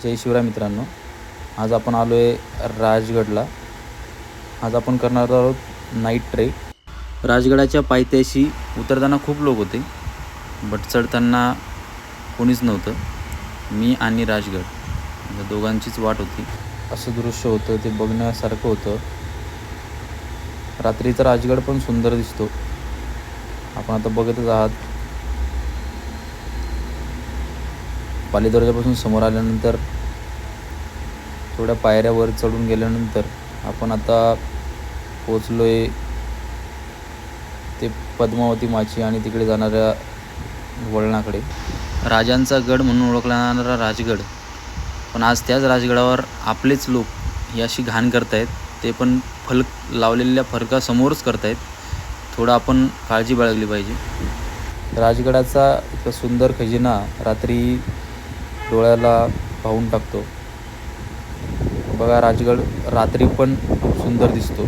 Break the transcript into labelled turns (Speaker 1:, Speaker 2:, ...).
Speaker 1: जय शिवराय मित्रांनो, आज आपण आलो आहे राजगडला. आज आपण करणार आहोत नाईट ट्रेक. राजगडाच्या पायथ्याशी उतरताना खूप लोक होते, बट चढताना कोणीच नव्हतं. मी आणि राजगड या दोघांचीच वाट होती. असं दृश्य होतं, ते बघण्यासारखं होतं. रात्रीचा राजगड पण सुंदर दिसतो. आपण आता बघतच आहात. पाली दरवाजापासून समोर आल्यानंतर थोड्या पायऱ्यावर चढून गेल्यानंतर आपण आता पोचलो आहे ते पद्मावती माची आणि तिकडे जाणाऱ्या वळणाकडे. राजांचा गड म्हणून ओळखला जाणारा राजगड, पण आज त्याच राजगडावर आपलेच लोक ही अशी घाण करतायत. ते पण फलक लावलेल्या फरकासमोरच करतायत. थोडं आपण काळजी बाळगली पाहिजे. राजगडाचा इतका सुंदर खजिना रात्री डोळ्याला भावून टाकतो. बघा, राजगड रात्री पण सुंदर दिसतो.